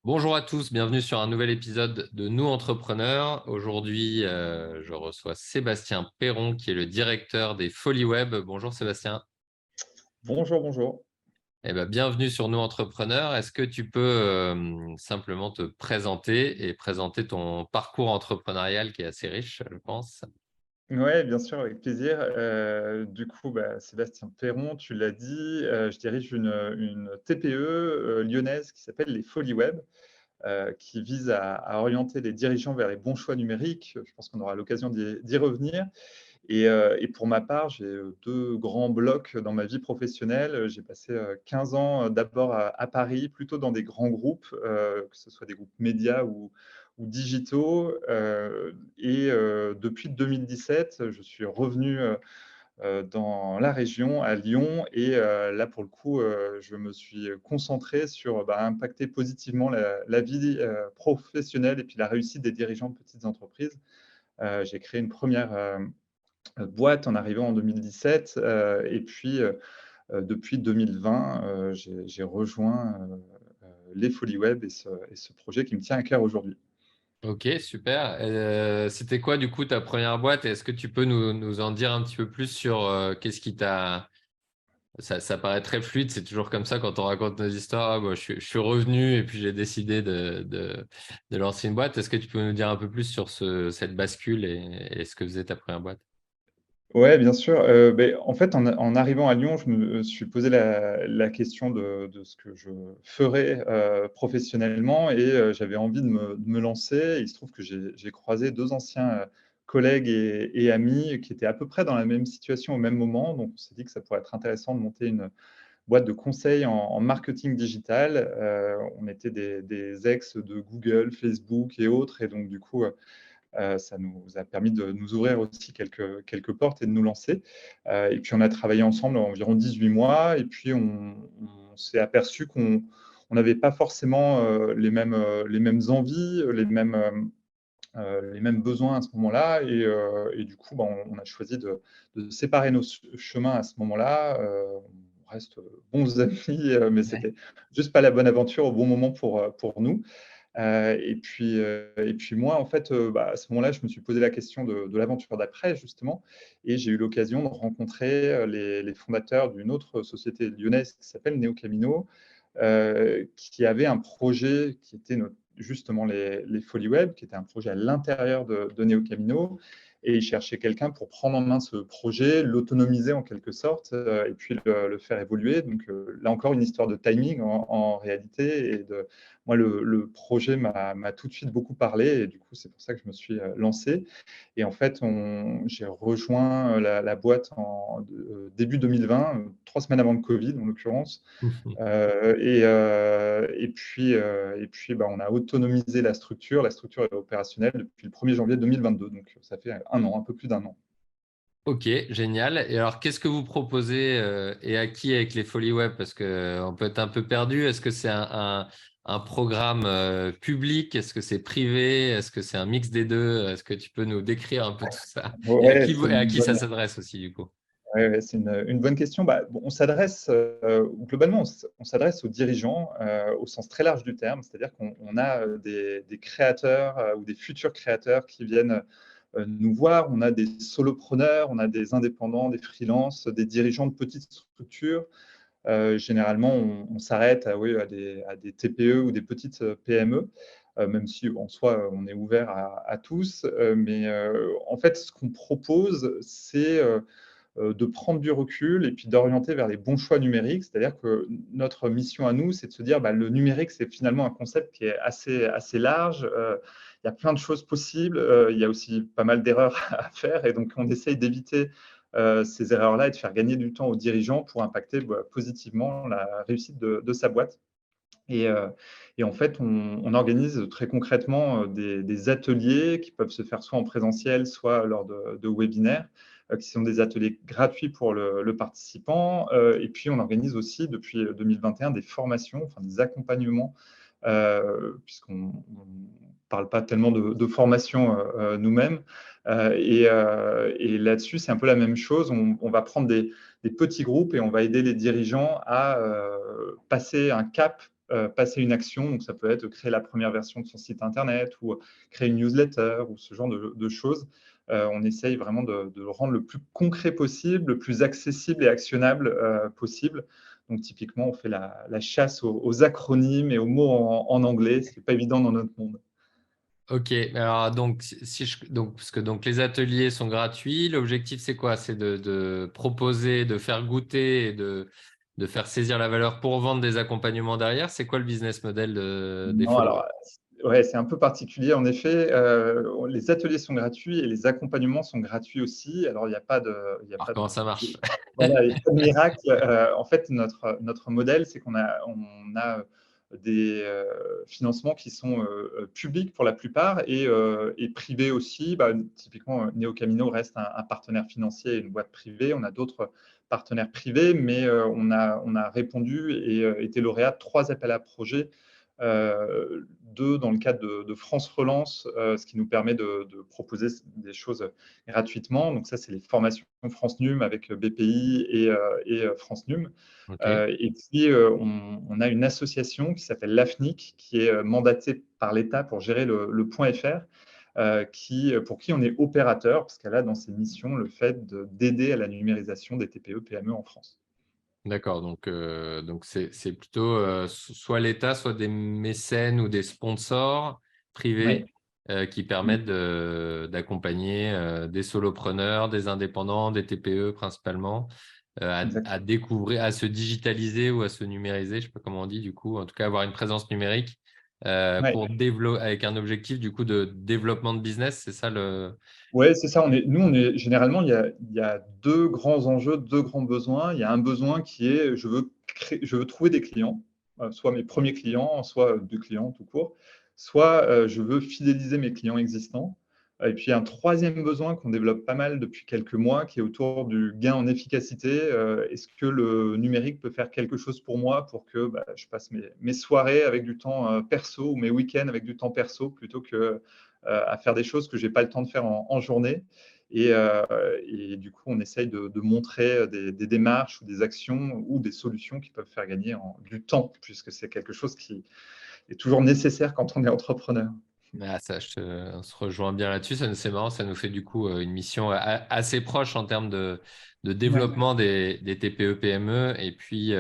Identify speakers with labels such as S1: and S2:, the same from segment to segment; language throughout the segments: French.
S1: Bonjour à tous, bienvenue sur un nouvel épisode de Nous Entrepreneurs. Aujourd'hui, je reçois Sébastien Perron, qui est le directeur des Folies Web. Bonjour Sébastien.
S2: Bonjour, bonjour.
S1: Bienvenue sur Nous Entrepreneurs. Est-ce que tu peux simplement te présenter et présenter ton parcours entrepreneurial qui est assez riche, je pense?
S2: Ouais, bien sûr, avec plaisir. Sébastien Perron, tu l'as dit, je dirige une TPE, lyonnaise qui s'appelle les Folies Web, qui vise à orienter les dirigeants vers les bons choix numériques. Je pense qu'on aura l'occasion d'y revenir et pour ma part, j'ai, 2 grands blocs dans ma vie professionnelle. J'ai passé, 15 ans, d'abord à Paris, plutôt dans des grands groupes, que ce soit des groupes médias ou digitaux, depuis 2017, je suis revenu, dans la région, à Lyon là, pour le coup, je me suis concentré sur, impacter positivement la vie, professionnelle et puis la réussite des dirigeants de petites entreprises. J'ai créé une première boîte en arrivant en 2017, depuis 2020, j'ai rejoint, les Folies Web et ce projet qui me tient à cœur aujourd'hui.
S1: Ok, super. C'était quoi du coup ta première boîte? Est-ce que tu peux nous en dire un petit peu plus sur qu'est-ce qui t'a... Ça paraît très fluide, c'est toujours comme ça quand on raconte nos histoires. Ah, moi, je suis revenu et puis j'ai décidé de lancer une boîte. Est-ce que tu peux nous dire un peu plus sur cette bascule et ce que faisait ta première boîte?
S2: Ouais, bien sûr, en fait, en arrivant à Lyon, je me suis posé la question de ce que je ferais, professionnellement j'avais envie de me lancer. Il se trouve que j'ai croisé 2 anciens, collègues et amis qui étaient à peu près dans la même situation au même moment. Donc on s'est dit que ça pourrait être intéressant de monter une boîte de conseil en marketing digital. On était des ex de Google, Facebook et autres donc du coup, ça nous a permis de nous ouvrir aussi quelques portes et de nous lancer. Et puis on a travaillé ensemble environ 18 mois et puis on s'est aperçu qu'on n'avait pas forcément, les mêmes envies, les mêmes besoins à ce moment-là du coup, on a choisi de séparer nos chemins à ce moment-là. On reste bons amis, mais
S1: Ouais.
S2: c'était juste pas la bonne aventure au bon moment pour nous. Moi, en fait, à ce moment-là, je me suis posé la question de l'aventure d'après, justement et j'ai eu l'occasion de rencontrer, les fondateurs d'une autre société lyonnaise qui s'appelle Neo Camino, qui avait un projet qui était justement les Folies Web, qui était un projet à l'intérieur de Neo Camino ils cherchaient quelqu'un pour prendre en main ce projet, l'autonomiser en quelque sorte, et puis le faire évoluer. Donc, là encore, une histoire de timing en réalité moi, le projet m'a tout de suite beaucoup parlé et du coup, c'est pour ça que je me suis, lancé et en fait, j'ai rejoint, la boîte début 2020, 3 semaines avant le covid, en l'occurrence. On a autonomisé la structure. La structure est opérationnelle depuis le 1er janvier 2022, donc ça fait 1 an, un peu plus d'1 an.
S1: Ok, génial. Et alors, qu'est-ce que vous proposez et à qui avec les Folies Web? Parce que on peut être un peu perdu. Est-ce que c'est un programme public? Est-ce que c'est privé? Est-ce que c'est un mix des deux? Est-ce que tu peux nous décrire un peu tout ça? Et
S2: Ouais, c'est
S1: et à
S2: une
S1: qui ça
S2: bonne
S1: s'adresse aussi, du coup?
S2: ouais, ouais, c'est une bonne question. On s'adresse, globalement, on s'adresse aux dirigeants, au sens très large du terme. C'est-à-dire qu'on a, des créateurs, ou des futurs créateurs qui viennent, nous voir. On a des solopreneurs, on a des indépendants, des freelances, des dirigeants de petites structures. Généralement, on s'arrête à des TPE ou des petites, PME, même si en soi, on est ouvert à tous. En fait, ce qu'on propose, c'est, de prendre du recul et puis d'orienter vers les bons choix numériques. C'est-à-dire que notre mission à nous, c'est de se dire, le numérique, c'est finalement un concept qui est assez large. Il y a plein de choses possibles. Il y a aussi pas mal d'erreurs à faire et donc on essaye d'éviter ces erreurs-là et de faire gagner du temps aux dirigeants pour impacter positivement la réussite de sa boîte. Et, euh, et en fait, on organise très concrètement des ateliers qui peuvent se faire soit en présentiel, soit lors de webinaires, qui sont des ateliers gratuits pour le participant. Et puis, on organise aussi depuis 2021 des formations, enfin des accompagnements, puisqu'on ne parle pas tellement de formation nous-mêmes. Et là-dessus, c'est un peu la même chose. On va prendre des petits groupes et on va aider les dirigeants à passer un cap passer une action. Donc, ça peut être créer la première version de son site internet ou créer une newsletter ou ce genre de choses. On essaye vraiment de le rendre le plus concret possible, le plus accessible et actionnable possible. Donc, typiquement, on fait la chasse aux acronymes et aux mots en anglais, ce qui n'est pas évident dans notre monde.
S1: Ok, alors donc, parce que donc, les ateliers sont gratuits, l'objectif c'est quoi? C'est de proposer, de faire goûter et de faire saisir la valeur pour vendre des accompagnements derrière. C'est quoi le business model des
S2: Non,
S1: followers?
S2: alors, ouais, c'est un peu particulier. En effet, les ateliers sont gratuits et les accompagnements sont gratuits aussi. Alors, il n'y a pas de, il y a
S1: Alors
S2: pas
S1: comment
S2: de,
S1: ça marche?
S2: voilà, il y a pas de miracle. En fait, notre modèle, c'est qu'on a des financements qui sont publics pour la plupart et privés aussi. Bah, typiquement, Neo Camino reste un partenaire financier et une boîte privée. On a d'autres partenaires privés, mais on a répondu et été lauréat de 3 appels à projets, 2 dans le cadre de France Relance, ce qui nous permet de proposer des choses gratuitement. Donc ça, c'est les formations France Num avec BPI et France Num.
S1: Ok.
S2: Et puis, on a une association qui s'appelle l'AFNIC, qui est mandatée par l'État pour gérer le point .fr, pour qui on est opérateur, parce qu'elle a dans ses missions le fait d'aider à la numérisation des TPE-PME en France.
S1: D'accord, donc c'est plutôt soit l'État, soit des mécènes ou des sponsors
S2: Oui.
S1: privés qui permettent d'accompagner des solopreneurs, des indépendants, des TPE principalement, à
S2: Exactement.
S1: découvrir, à se digitaliser ou à se numériser, je ne sais pas comment on dit du coup, en tout cas avoir une présence numérique
S2: Ouais.
S1: pour développer avec un objectif du coup de développement de business, c'est ça le…
S2: Ouais, c'est ça. Généralement, il y a 2 grands enjeux, 2 grands besoins. Il y a un besoin qui est je veux trouver des clients, soit mes premiers clients, soit 2 clients tout court, soit je veux fidéliser mes clients existants. Et puis, un troisième besoin qu'on développe pas mal depuis quelques mois, qui est autour du gain en efficacité. Est-ce que le numérique peut faire quelque chose pour moi pour que je passe mes soirées avec du temps perso ou mes week-ends avec du temps perso plutôt que à faire des choses que je n'ai pas le temps de faire en journée. Et du coup, on essaye de montrer des démarches ou des actions ou des solutions qui peuvent faire gagner du temps, puisque c'est quelque chose qui est toujours nécessaire quand on est entrepreneur.
S1: Ah, on se rejoint bien là-dessus. C'est marrant, ça nous fait du coup une mission assez proche en termes de
S2: Ouais,
S1: développement des TPE, PME. Et puis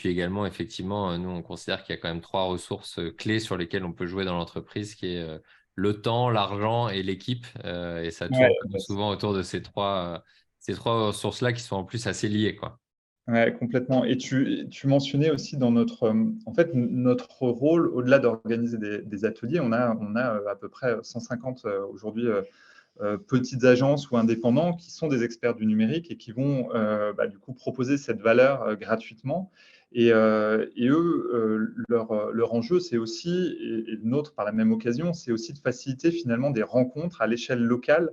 S1: également, effectivement, nous, on considère qu'il y a quand même 3 ressources clés sur lesquelles on peut jouer dans l'entreprise, qui est le temps, l'argent et l'équipe. Et ça
S2: ouais,
S1: tourne comme souvent autour de ces trois ressources-là qui sont en plus assez liées, quoi.
S2: ouais, complètement. Et tu mentionnais aussi dans en fait, notre rôle, au-delà d'organiser des ateliers, on a à peu près 150 aujourd'hui petites agences ou indépendants qui sont des experts du numérique et qui vont du coup proposer cette valeur gratuitement. Et eux, leur enjeu, c'est aussi, et le nôtre par la même occasion, c'est aussi de faciliter finalement des rencontres à l'échelle locale,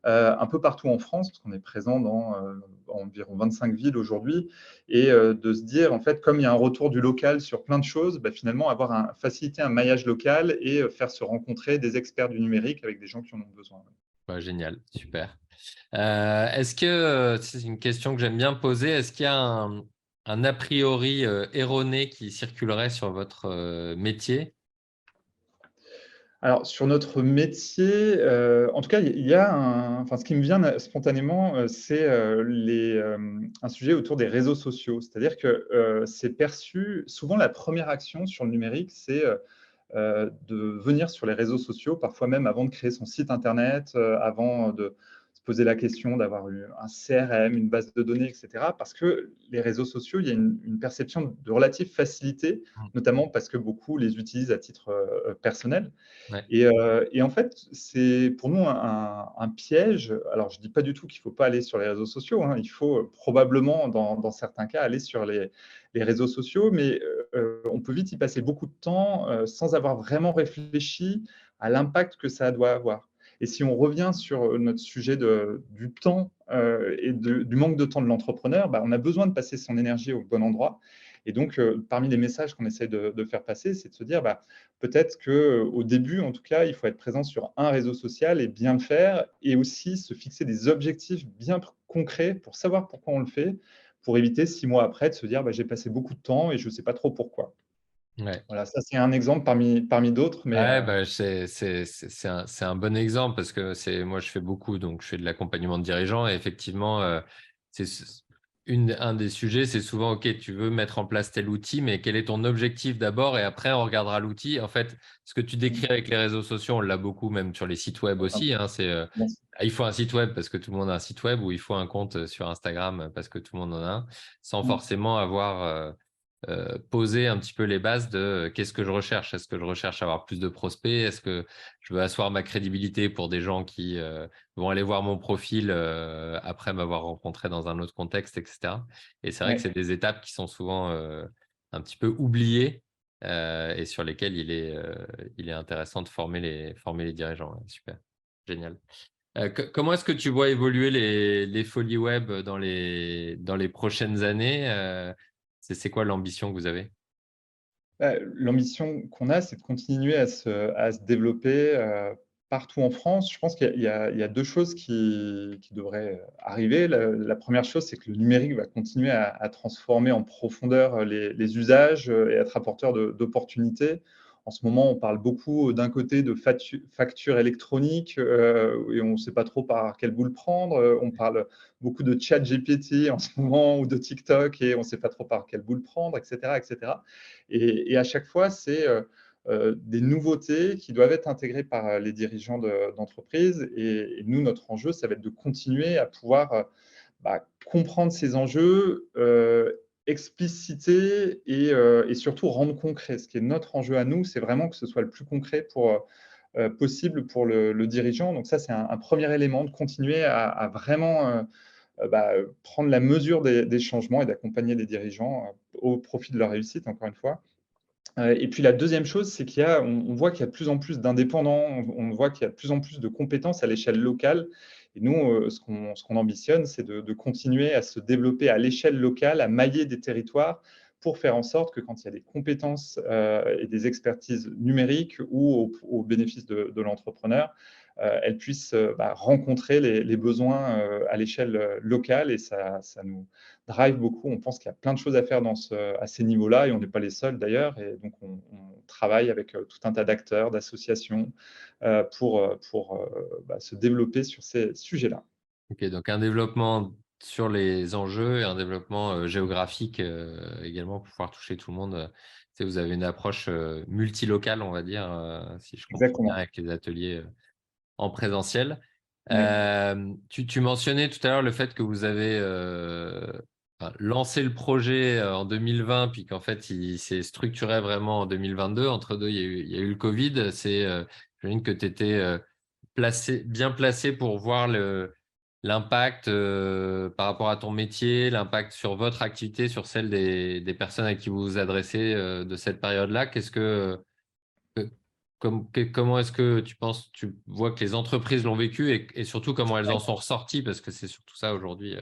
S2: un peu partout en France, parce qu'on est présent dans environ 25 villes aujourd'hui, et de se dire, en fait, comme il y a un retour du local sur plein de choses, finalement, faciliter un maillage local et faire se rencontrer des experts du numérique avec des gens qui en ont besoin.
S1: Ouais, génial, super. Est-ce que, c'est une question que j'aime bien poser, est-ce qu'il y a un a priori erroné qui circulerait sur votre métier?
S2: Alors, sur notre métier, en tout cas, il y a enfin, ce qui me vient spontanément, c'est un sujet autour des réseaux sociaux. C'est-à-dire que c'est perçu, souvent la première action sur le numérique, c'est de venir sur les réseaux sociaux, parfois même avant de créer son site internet, avant de se poser la question d'avoir un CRM, une base de données, etc. Parce que les réseaux sociaux, il y a une perception de relative facilité, notamment parce que beaucoup les utilisent à titre personnel.
S1: Ouais.
S2: Et en fait, c'est pour nous un piège. Alors, je ne dis pas du tout qu'il ne faut pas aller sur les réseaux sociaux, hein. Il faut probablement, dans certains cas, aller sur les réseaux sociaux, mais on peut vite y passer beaucoup de temps sans avoir vraiment réfléchi à l'impact que ça doit avoir. Et si on revient sur notre sujet du temps et du manque de temps de l'entrepreneur, on a besoin de passer son énergie au bon endroit. Et donc, parmi les messages qu'on essaie de faire passer, c'est de se dire, peut-être qu'au début, en tout cas, il faut être présent sur un réseau social et bien le faire, et aussi se fixer des objectifs bien concrets pour savoir pourquoi on le fait, pour éviter 6 mois après de se dire j'ai passé beaucoup de temps et je ne sais pas trop pourquoi.
S1: Ouais.
S2: Voilà, ça, c'est un exemple parmi d'autres, mais
S1: Ouais, bah, c'est un bon exemple parce que moi, je fais beaucoup, donc je fais de l'accompagnement de dirigeants et effectivement, c'est un des sujets, c'est souvent, OK, tu veux mettre en place tel outil, mais quel est ton objectif d'abord et après, on regardera l'outil. En fait, ce que tu décris avec les réseaux sociaux, on l'a beaucoup, même sur les sites web aussi, hein,
S2: bien sûr.
S1: il faut un site web parce que tout le monde a un site web ou il faut un compte sur Instagram parce que tout le monde en a un, sans forcément avoir poser un petit peu les bases de qu'est-ce que je recherche. Est-ce que je recherche avoir plus de prospects? Est-ce que je veux asseoir ma crédibilité pour des gens qui vont aller voir mon profil après m'avoir rencontré dans un autre contexte, etc. Et c'est vrai que
S2: Ouais.
S1: c'est des étapes qui sont souvent un petit peu oubliées et sur lesquelles il est intéressant de former les dirigeants. Ouais, super, génial. Comment est-ce que tu vois évoluer les folies web dans les prochaines années? C'est quoi l'ambition que vous avez?
S2: L'ambition qu'on a, c'est de continuer à se développer partout en France. Je pense qu'il y a 2 choses qui devraient arriver. La 1re chose, c'est que le numérique va continuer à transformer en profondeur les usages et être apporteur d'opportunités. En ce moment, on parle beaucoup d'un côté de factures électroniques et on ne sait pas trop par quel bout le prendre. On parle beaucoup de ChatGPT en ce moment ou de TikTok et on ne sait pas trop par quel bout le prendre, etc., etc. Et à chaque fois, c'est des nouveautés qui doivent être intégrées par les dirigeants d'entreprise. Et nous, notre enjeu, ça va être de continuer à pouvoir comprendre ces enjeux, expliciter et surtout rendre concret. Ce qui est notre enjeu à nous, c'est vraiment que ce soit le plus concret possible pour le dirigeant. Donc ça, c'est un premier élément, de continuer à vraiment prendre la mesure des changements et d'accompagner les dirigeants au profit de leur réussite, encore une fois. Et puis la deuxième chose, c'est on voit qu'il y a de plus en plus d'indépendants, on voit qu'il y a de plus en plus de compétences à l'échelle locale. Et nous, ce qu'on ambitionne, c'est de continuer à se développer à l'échelle locale, à mailler des territoires pour faire en sorte que quand il y a des compétences et des expertises numériques ou au bénéfice de l'entrepreneur, elles puissent rencontrer les besoins à l'échelle locale. Et ça nous drive beaucoup. On pense qu'il y a plein de choses à faire à ces niveaux-là et on n'est pas les seuls d'ailleurs. Et donc, on travaille avec tout un tas d'acteurs, d'associations pour se développer sur ces sujets-là.
S1: OK, donc un développement sur les enjeux et un développement géographique également pour pouvoir toucher tout le monde. Vous avez une approche multilocale, on va dire, si je comprends bien,
S2: Exactement.
S1: avec les ateliers en présentiel.
S2: Oui.
S1: Tu mentionnais tout à l'heure le fait que vous avez lancé le projet en 2020, puis qu'en fait, il s'est structuré vraiment en 2022. Entre deux, il y a eu le Covid. J'imagine que tu étais bien placé pour voir l'impact par rapport à ton métier, l'impact sur votre activité, sur celle des personnes à qui vous vous adressez de cette période-là. Que- comment est-ce que tu vois que les entreprises l'ont vécu et surtout comment elles en sont ressorties, parce que c'est surtout ça aujourd'hui.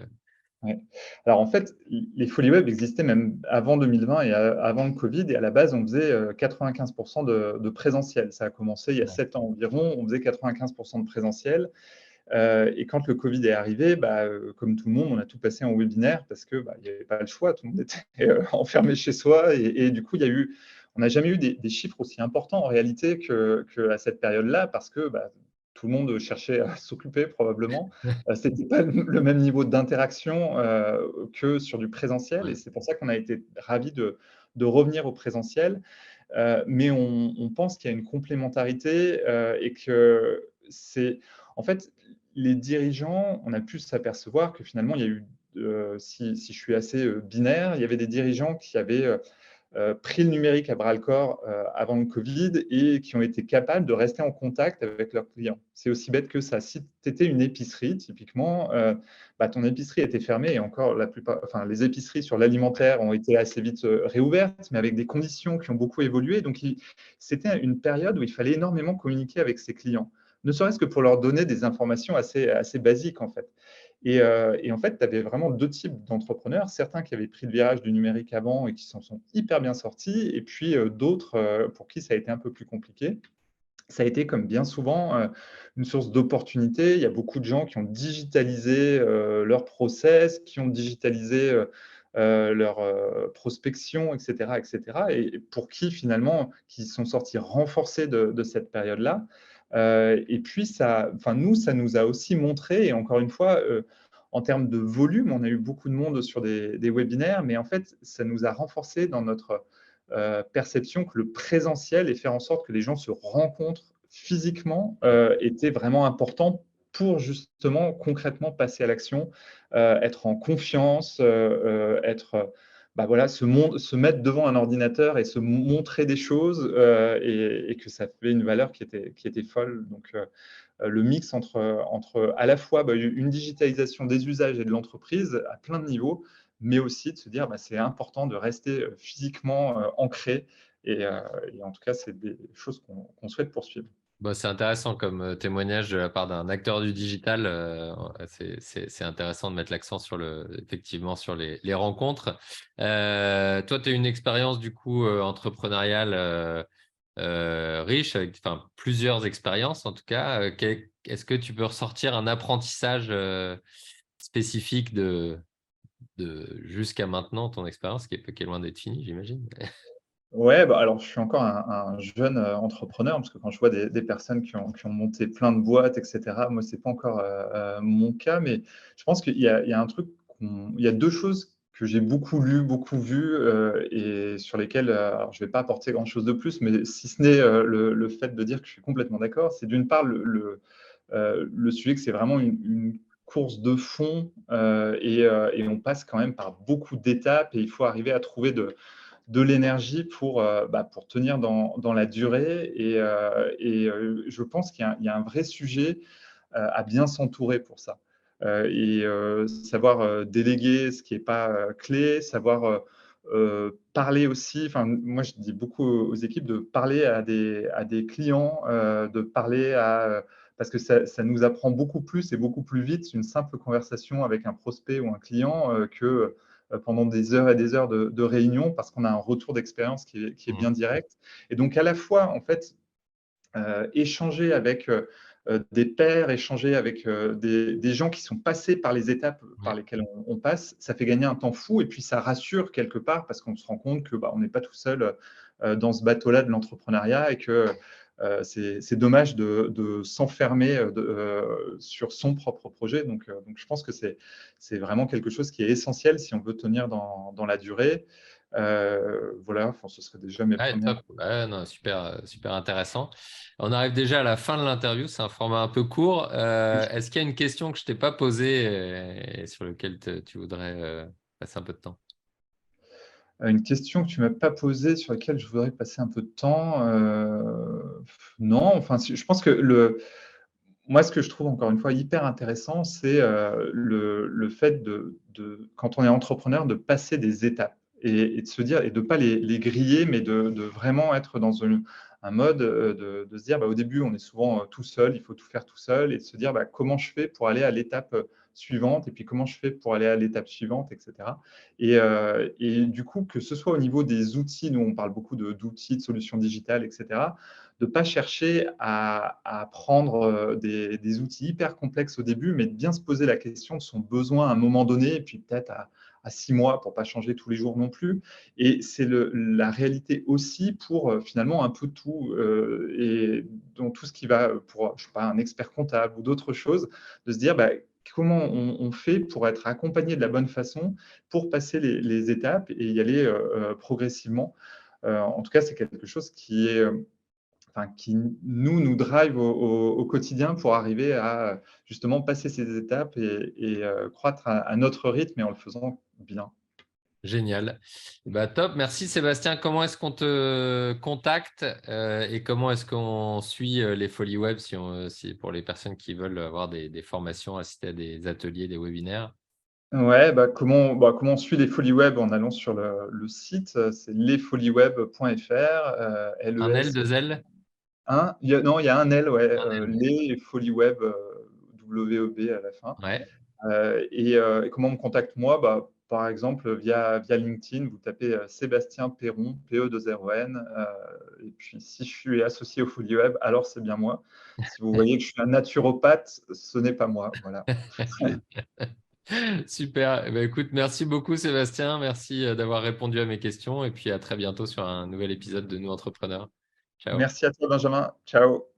S2: Ouais. Alors en fait, les folies web existaient même avant 2020 et avant le Covid. Et à la base, on faisait 95% de présentiel. Ça a commencé il y a
S1: Ouais.
S2: 7 ans environ. On faisait 95% de présentiel. Et quand le Covid est arrivé, comme tout le monde, on a tout passé en webinaire parce que il n'y avait pas le choix. Tout le monde était enfermé chez soi. Et du coup, on n'a jamais eu des chiffres aussi importants en réalité qu'à cette période-là parce que tout le monde cherchait à s'occuper probablement. Ce n'était pas le même niveau d'interaction que sur du présentiel. Et
S1: Ouais.
S2: c'est pour ça qu'on a été ravis de revenir au présentiel. Mais on pense qu'il y a une complémentarité et que c'est en fait les dirigeants, on a pu s'apercevoir que finalement il y a eu, si je suis assez binaire, il y avait des dirigeants qui avaient pris le numérique à bras le corps avant le Covid et qui ont été capables de rester en contact avec leurs clients. C'est aussi bête que ça. Si tu étais une épicerie, typiquement, ton épicerie était fermée et encore enfin, les épiceries sur l'alimentaire ont été assez vite réouvertes, mais avec des conditions qui ont beaucoup évolué. Donc, c'était une période où il fallait énormément communiquer avec ses clients, ne serait-ce que pour leur donner des informations assez basiques, en fait. Et en fait, tu avais vraiment 2 types d'entrepreneurs, certains qui avaient pris le virage du numérique avant et qui s'en sont hyper bien sortis, et puis d'autres pour qui ça a été un peu plus compliqué. Ça a été, comme bien souvent, une source d'opportunités. Il y a beaucoup de gens qui ont digitalisé leurs process, qui ont digitalisé leur prospection, etc., etc., et pour qui finalement, qui sont sortis renforcés de cette période-là. Et puis, nous, ça nous a aussi montré, et encore une fois, en termes de volume, on a eu beaucoup de monde sur des webinaires, mais en fait, ça nous a renforcé dans notre perception que le présentiel et faire en sorte que les gens se rencontrent physiquement était vraiment important pour justement concrètement passer à l'action, être en confiance, voilà, se mettre devant un ordinateur et se montrer des choses, et que ça fait une valeur qui était folle. Donc, le mix entre à la fois une digitalisation des usages et de l'entreprise à plein de niveaux, mais aussi de se dire c'est important de rester physiquement ancré. Et en tout cas, c'est des choses qu'on souhaite poursuivre.
S1: Bon, c'est intéressant comme témoignage de la part d'un acteur du digital. C'est intéressant de mettre l'accent effectivement sur les rencontres. Toi, tu as une expérience du coup entrepreneuriale riche, avec plusieurs expériences en tout cas. Est-ce que tu peux ressortir un apprentissage spécifique de jusqu'à maintenant, ton expérience, qui est loin d'être finie, j'imagine?
S2: Ouais, alors je suis encore un jeune entrepreneur, parce que quand je vois des personnes qui ont monté plein de boîtes, etc., moi, c'est pas encore mon cas, mais je pense qu'il y a un truc, il y a deux choses que j'ai beaucoup lues, beaucoup vues, et sur lesquelles alors je vais pas apporter grand-chose de plus, mais si ce n'est le fait de dire que je suis complètement d'accord, c'est d'une part le sujet que c'est vraiment une course de fond, et on passe quand même par beaucoup d'étapes, et il faut arriver à trouver de l'énergie pour tenir dans la durée. Et je pense qu'il y a un vrai sujet à bien s'entourer pour ça. Savoir déléguer ce qui n'est pas clé, savoir parler aussi. Enfin, moi, je dis beaucoup aux équipes de parler à des clients, de parler parce que ça nous apprend beaucoup plus et beaucoup plus vite une simple conversation avec un prospect ou un client que pendant des heures et des heures de réunion, parce qu'on a un retour d'expérience qui est bien direct. Et donc, à la fois, en fait, échanger avec des pairs, échanger avec des gens qui sont passés par les étapes par
S1: Ouais.
S2: lesquelles on passe, ça fait gagner un temps fou, et puis ça rassure quelque part, parce qu'on se rend compte que on n'est pas tout seul dans ce bateau-là de l'entrepreneuriat, et que c'est dommage de s'enfermer sur son propre projet. Donc je pense que c'est vraiment quelque chose qui est essentiel si on veut tenir dans la durée. Voilà, enfin, ce serait déjà mes
S1: Ouais,
S2: premières.
S1: top. Ouais, non, super, super intéressant. On arrive déjà à la fin de l'interview. C'est un format un peu court. Est-ce qu'il y a une question que je t'ai pas posée et sur laquelle tu voudrais passer un peu de temps?
S2: Une question que tu m'as pas posée, sur laquelle je voudrais passer un peu de temps. Non, enfin, je pense que moi, ce que je trouve encore une fois hyper intéressant, c'est le fait quand on est entrepreneur, de passer des étapes, et de se dire, et de ne pas les griller, mais de vraiment être dans un mode de se dire, au début, on est souvent tout seul, il faut tout faire tout seul, et de se dire comment je fais pour aller à l'étape suivante, et puis comment je fais pour aller à l'étape suivante, etc. Et du coup, que ce soit au niveau des outils, nous on parle beaucoup d'outils, de solutions digitales, etc., de ne pas chercher à prendre des outils hyper complexes au début, mais de bien se poser la question de son besoin à un moment donné, et puis peut-être à 6 mois, pour ne pas changer tous les jours non plus. Et c'est la réalité aussi pour finalement un peu tout, et dans tout ce qui va pour, je sais pas, un expert comptable ou d'autres choses, de se dire comment on fait pour être accompagné de la bonne façon, pour passer les étapes et y aller progressivement. En tout cas, c'est quelque chose qui nous drive au quotidien, pour arriver à justement passer ces étapes et croître à notre rythme, et en le faisant bien.
S1: Génial. Top. Merci Sébastien. Comment est-ce qu'on te contacte et comment est-ce qu'on suit les Folies Web si pour les personnes qui veulent avoir des formations, assister à des ateliers, des webinaires?
S2: Ouais, comment on suit les Folies Web? En allant sur le site, c'est lesfoliesweb.fr,
S1: Un
S2: LES.
S1: L, deux L?
S2: Non, il y a un L, ouais,
S1: Un L.
S2: les Folies Web, WEB à la fin.
S1: Ouais.
S2: Et comment on me contacte moi? Par exemple, via LinkedIn, vous tapez Sébastien Perron, P-E-2-R-O-N. Et puis, si je suis associé au Folie Web, alors c'est bien moi. Si vous voyez que je suis un naturopathe, ce n'est pas moi. Voilà.
S1: Génial. Super. Eh ben, écoute, merci beaucoup Sébastien. Merci d'avoir répondu à mes questions et puis à très bientôt sur un nouvel épisode de Nous Entrepreneurs. Ciao.
S2: Merci à toi, Benjamin. Ciao.